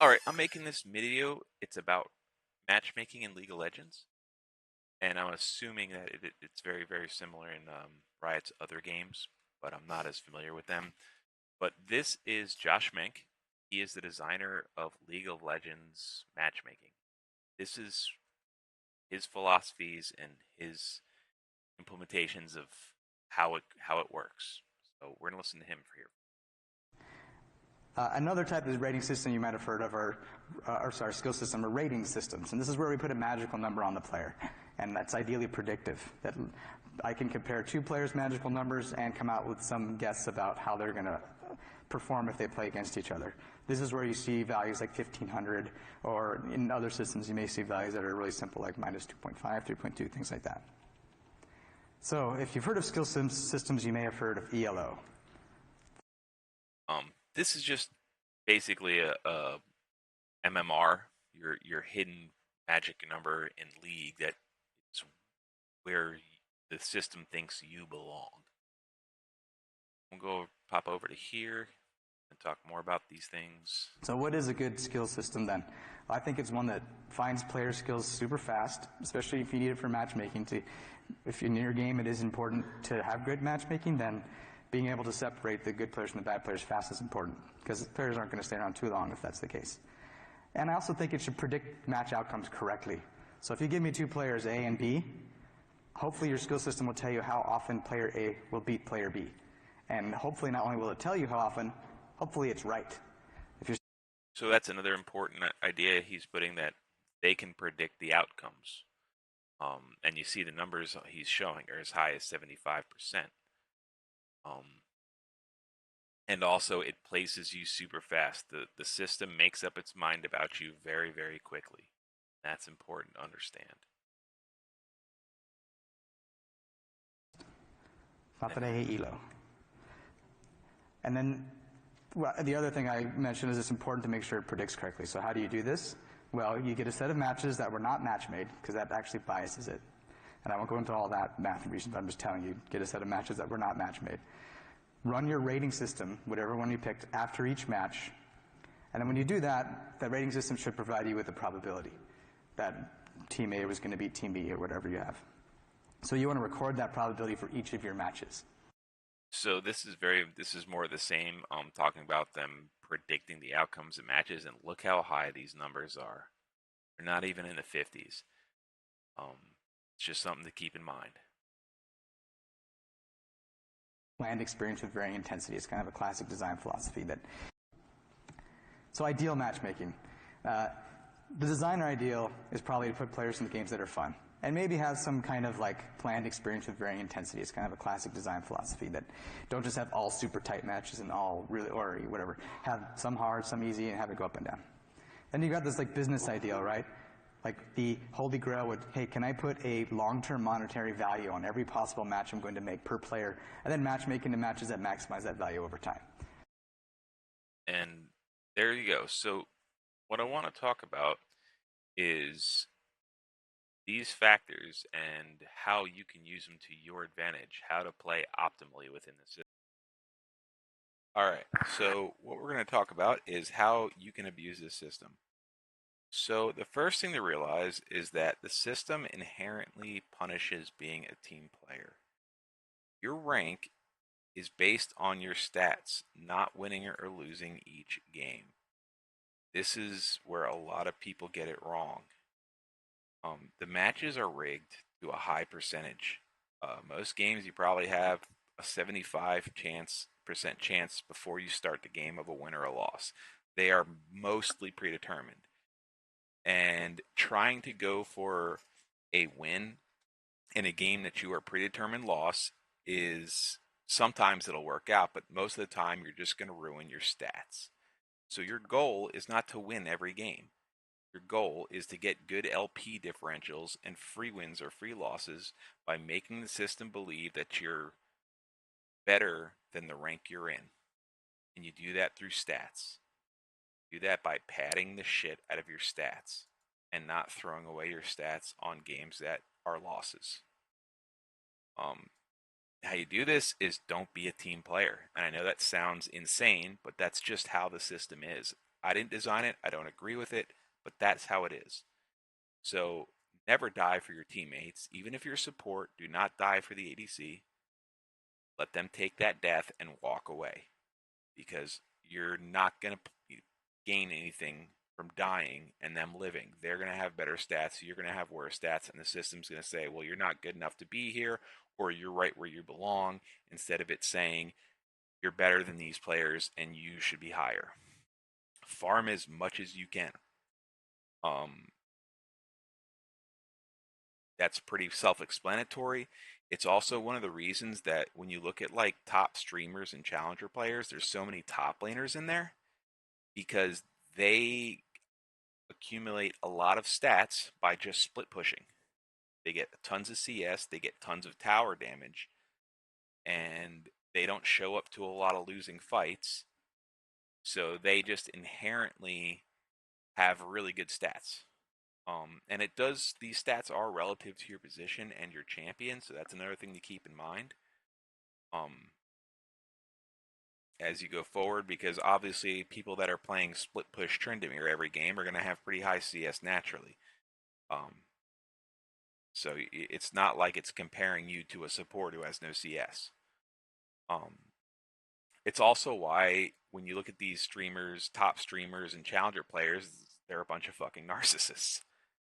Alright, I'm making this video. It's about matchmaking in League of Legends, and I'm assuming that it's very, very similar in Riot's other games, but I'm not as familiar with them. But this is Josh Mink. He is the designer of League of Legends matchmaking. This is his philosophies and his implementations of how it works. So we're gonna listen to him for here. Another type of rating system you might have heard of are skill system or rating systems. And this is where we put a magical number on the player. And that's ideally predictive. That I can compare two players' magical numbers and come out with some guess about how they're going to perform if they play against each other. This is where you see values like 1500, or in other systems you may see values that are really simple, like minus 2.5, 3.2, things like that. So if you've heard of skill systems, you may have heard of ELO. This is just basically a MMR, your hidden magic number in League that is where the system thinks you belong. We'll go pop over to here and talk more about these things. So what is a good skill system then? I think it's one that finds player skills super fast, especially if you need it for matchmaking. If in your game it is important to have good matchmaking, then being able to separate the good players from the bad players fast is important, because players aren't going to stay around too long if that's the case. And I also think it should predict match outcomes correctly. So if you give me two players, A and B, hopefully your skill system will tell you how often player A will beat player B. And hopefully not only will it tell you how often, hopefully it's right. So that's another important idea he's putting, that they can predict the outcomes. And you see the numbers he's showing are as high as 75%. And also it places you super fast. The system makes up its mind about you very, very quickly. That's important to understand. Elo. And then the other thing I mentioned is it's important to make sure it predicts correctly. So how do you do this? Well, you get a set of matches that were not match made, because that actually biases it. And I won't go into all that math and reasons, I'm just telling you, get a set of matches that were not match made. Run your rating system, whatever one you picked, after each match. And then when you do that, that rating system should provide you with a probability that Team A was going to beat Team B or whatever you have. So you want to record that probability for each of your matches. So this is more of the same, talking about them predicting the outcomes of matches, and look how high these numbers are. They're not even in the 50s. It's just something to keep in mind. Planned experience with varying intensity is kind of a classic design philosophy. So ideal matchmaking. The designer ideal is probably to put players in the games that are fun, and maybe have some kind of like planned experience with varying intensity. It's kind of a classic design philosophy, that don't just have all super tight matches and all really, or whatever. Have some hard, some easy, and have it go up and down. Then you got this like business ideal, right? Like the holy grail would, hey, can I put a long-term monetary value on every possible match I'm going to make per player, and then matchmaking the matches that maximize that value over time. And there you go. So what I want to talk about is these factors and how you can use them to your advantage, how to play optimally within the system. All right, so what we're going to talk about is how you can abuse this system. So the first thing to realize is that the system inherently punishes being a team player. Your rank is based on your stats, not winning or losing each game. This is where a lot of people get it wrong. The matches are rigged to a high percentage. Most games you probably have a 75% chance before you start the game of a win or a loss. They are mostly predetermined. And trying to go for a win in a game that you are predetermined loss is, sometimes it'll work out, but most of the time you're just going to ruin your stats. So your goal is not to win every game. Your goal is to get good LP differentials and free wins or free losses by making the system believe that you're better than the rank you're in. And you do that through stats. Do that by padding the shit out of your stats and not throwing away your stats on games that are losses. How you do this is don't be a team player. And I know that sounds insane, but that's just how the system is. I didn't design it. I don't agree with it, but that's how it is. So never die for your teammates. Even if you're support, do not die for the ADC. Let them take that death and walk away because you're not going to gain anything from dying and them living. They're going to have better stats. You're going to have worse stats. And the system's going to say, well, you're not good enough to be here, or you're right where you belong, instead of it saying, you're better than these players and you should be higher. Farm as much as you can. Um, that's pretty self-explanatory. It's also one of the reasons that when you look at like top streamers and challenger players, there's so many top laners in there because they accumulate a lot of stats by just split pushing. They get tons of CS, they get tons of tower damage, and they don't show up to a lot of losing fights. So they just inherently have really good stats. And it does, these stats are relative to your position and your champion, so that's another thing to keep in mind um, as you go forward, because obviously people that are playing split push Tryndamere every game are going to have pretty high CS naturally. Um, so it's not like it's comparing you to a support who has no CS. Um, it's also why when you look at these streamers, top streamers and challenger players, they're a bunch of fucking narcissists.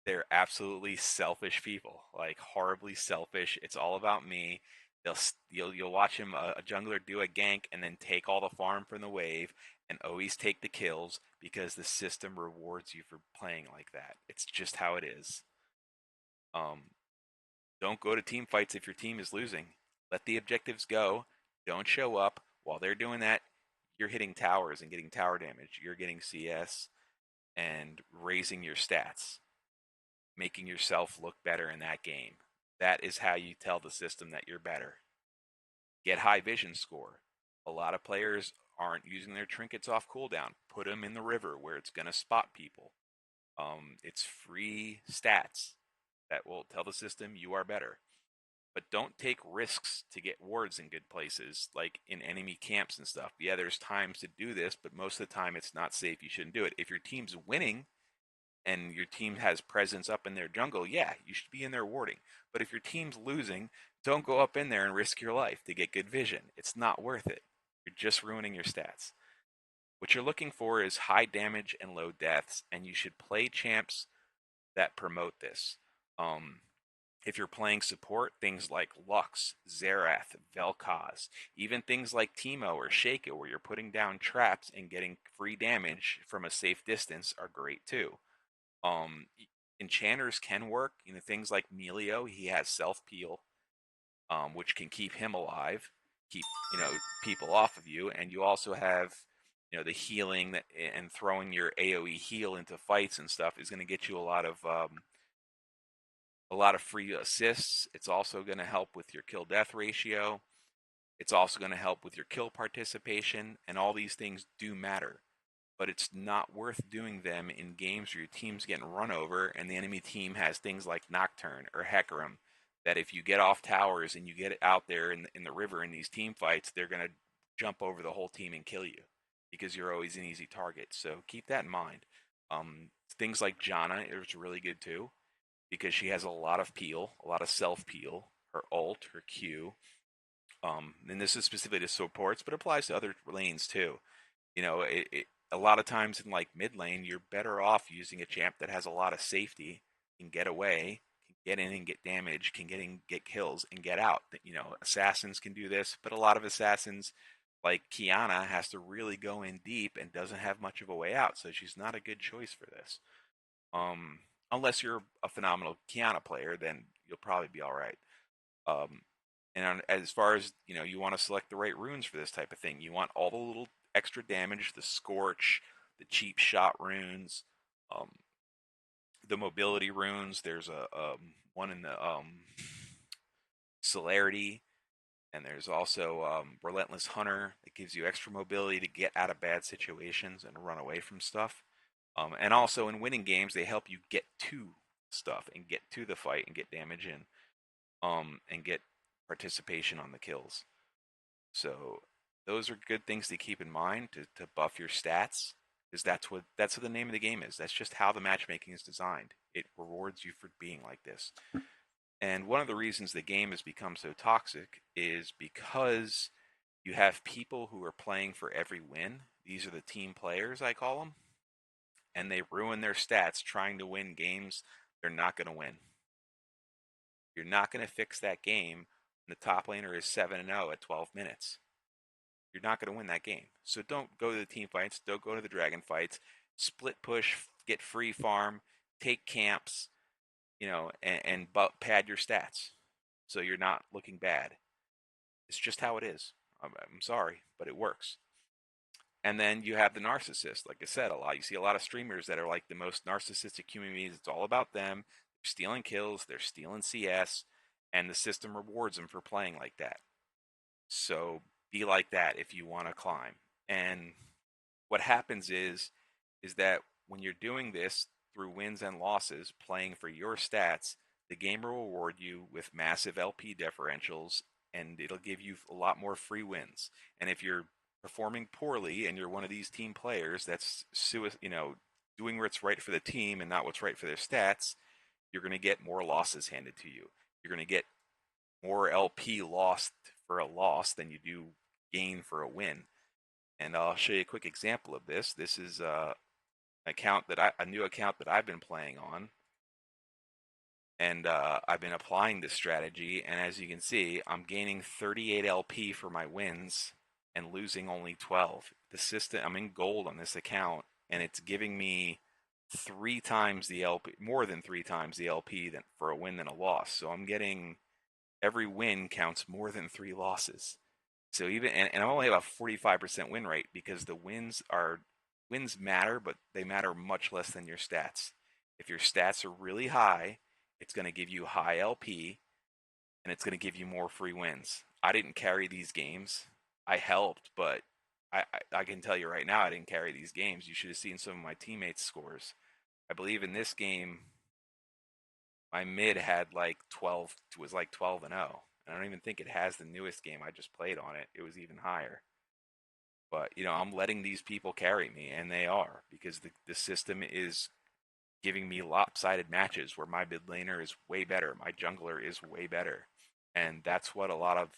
They're absolutely selfish people, like horribly selfish. It's all about me. You'll watch him a jungler do a gank and then take all the farm from the wave and always take the kills because the system rewards you for playing like that. It's just how it is. Um, don't go to team fights if your team is losing. Let the objectives go. Don't show up. While they're doing that, you're hitting towers and getting tower damage. You're getting CS and raising your stats, making yourself look better in that game. That is how you tell the system that you're better. Get high vision score. A lot of players aren't using their trinkets off cooldown. Put them in the river where it's going to spot people. It's free stats that will tell the system you are better. But don't take risks to get wards in good places, like in enemy camps and stuff. Yeah, there's times to do this, but most of the time it's not safe. You shouldn't do it. If your team's winning, and your team has presence up in their jungle, yeah, you should be in there warding. But if your team's losing, don't go up in there and risk your life to get good vision. It's not worth it. You're just ruining your stats. What you're looking for is high damage and low deaths, and you should play champs that promote this. Um, if you're playing support, things like Lux, Xerath, Vel'Koz, even things like Teemo or Shaco, where you're putting down traps and getting free damage from a safe distance, are great too. Um, enchanters can work. You know, things like Melio, he has self peel, which can keep him alive, keep people off of you, and you also have the healing that and throwing your AOE heal into fights and stuff is going to get you a lot of free assists. It's also going to help with your kill death ratio. It's also going to help with your kill participation, and all these things do matter, but it's not worth doing them in games where your team's getting run over and the enemy team has things like Nocturne or Hecarim that if you get off towers and you get out there in the river in these team fights, they're going to jump over the whole team and kill you because you're always an easy target. So keep that in mind. Things like Janna is really good too because she has a lot of peel, a lot of self peel, her ult, her Q. And this is specifically to supports, but applies to other lanes too. A lot of times in like mid lane, you're better off using a champ that has a lot of safety, can get away, can get in and get damage, can get kills and get out. Assassins can do this, but a lot of assassins like Kiana has to really go in deep and doesn't have much of a way out, so she's not a good choice for this. Um, Unless you're a phenomenal Kiana player, then you'll probably be all right. Um, and as far as you want to select the right runes for this type of thing. You want all the little extra damage, the scorch, the cheap shot runes, um, the mobility runes. There's a one in the celerity, and there's also relentless hunter that gives you extra mobility to get out of bad situations and run away from stuff. And also in winning games, they help you get to stuff and get to the fight and get damage in, and get participation on the kills. So those are good things to keep in mind to buff your stats. because that's what the name of the game is. That's just how the matchmaking is designed. It rewards you for being like this. And one of the reasons the game has become so toxic is because you have people who are playing for every win. These are the team players, I call them, and they ruin their stats trying to win games they're not going to win. You're not going to fix that game when the top laner is 7-0 at 12 minutes. You're not going to win that game. So don't go to the team fights. Don't go to the dragon fights. Split push, get free farm, take camps, and pad your stats so you're not looking bad. It's just how it is. I'm sorry, but it works. And then you have the narcissist. Like I said, you see a lot of streamers that are like the most narcissistic human beings. It's all about them. They're stealing kills. They're stealing CS, and the system rewards them for playing like that. So be like that if you want to climb. And what happens is that when you're doing this through wins and losses, playing for your stats, the game will reward you with massive LP differentials, and it'll give you a lot more free wins. And if you're performing poorly and you're one of these team players that's doing what's right for the team and not what's right for their stats, you're going to get more losses handed to you. You're going to get more LP lost for a loss than you do gain for a win. And I'll show you a quick example of this. This is a new account that I've been playing on, and I've been applying this strategy. And as you can see, I'm gaining 38 LP for my wins and losing only 12. The system, I'm in gold on this account, and it's giving me 3 times the LP, more than 3 times the LP than for a win than a loss. So I'm getting every win counts more than 3 losses. So and I only have a 45% win rate because the wins matter, but they matter much less than your stats. If your stats are really high, it's going to give you high LP and it's going to give you more free wins. I didn't carry these games. I helped, but I can tell you right now, I didn't carry these games. You should have seen some of my teammates' scores. I believe in this game, my mid had like 12, was like 12-0. And I don't even think it has the newest game I just played on it. It was even higher. But, I'm letting these people carry me, and they are, because the system is giving me lopsided matches where my mid laner is way better, my jungler is way better. And that's what a lot of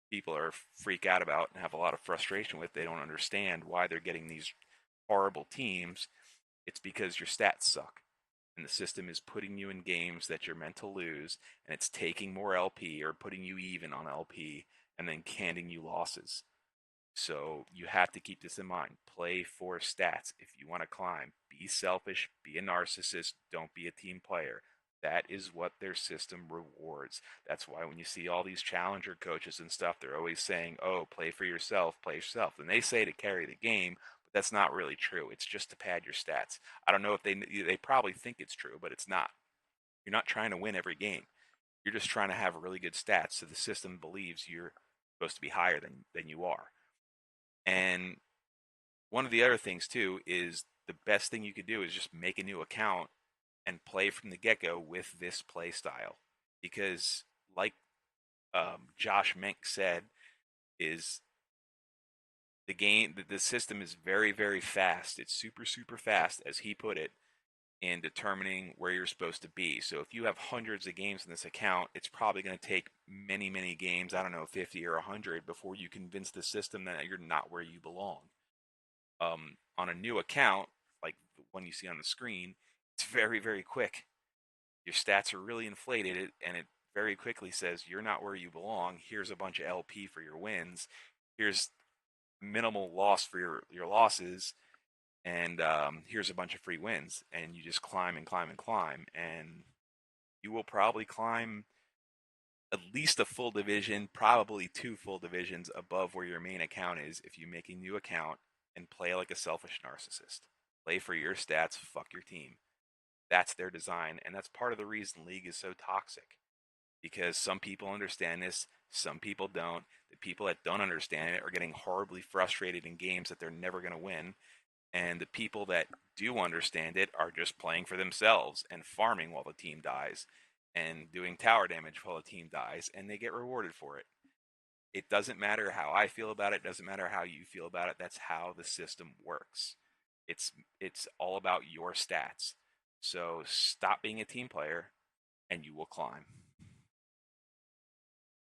people are freak out about and have a lot of frustration with. They don't understand why they're getting these horrible teams. It's because your stats suck. And the system is putting you in games that you're meant to lose, and it's taking more LP or putting you even on LP and then handing you losses. So you have to keep this in mind. Play for stats. If you want to climb, be selfish, be a narcissist, don't be a team player. That is what their system rewards. That's why when you see all these challenger coaches and stuff, they're always saying, oh, play for yourself, play yourself. And they say to carry the game, but that's not really true. It's just to pad your stats. I don't know if they probably think it's true, but it's not. You're not trying to win every game. You're just trying to have really good stats so the system believes you're supposed to be higher than you are. And one of the other things too is the best thing you could do is just make a new account and play from the get-go with this play style, because like Josh Mink said, is the system is very, very fast. It's super, super fast, as he put it, in determining where you're supposed to be. So if you have hundreds of games in this account, it's probably going to take many, many games, I don't know, 50 or 100, before you convince the system that you're not where you belong. On a new account, like the one you see on the screen, it's very, very quick. Your stats are really inflated, and it very quickly says you're not where you belong. Here's a bunch of LP for your wins. Here's minimal loss for your losses, and here's a bunch of free wins. And you just climb and climb and climb, and you will probably climb at least a full division, probably 2 full divisions above where your main account is if you make a new account and play like a selfish narcissist. Play for your stats, fuck your team. That's their design, and that's part of the reason League is so toxic. Because some people understand this, some people don't. The people that don't understand it are getting horribly frustrated in games that they're never going to win. And the people that do understand it are just playing for themselves and farming while the team dies and doing tower damage while the team dies, and they get rewarded for it. It doesn't matter how I feel about it, doesn't matter how you feel about it. That's how the system works. It's all about your stats. So stop being a team player and you will climb.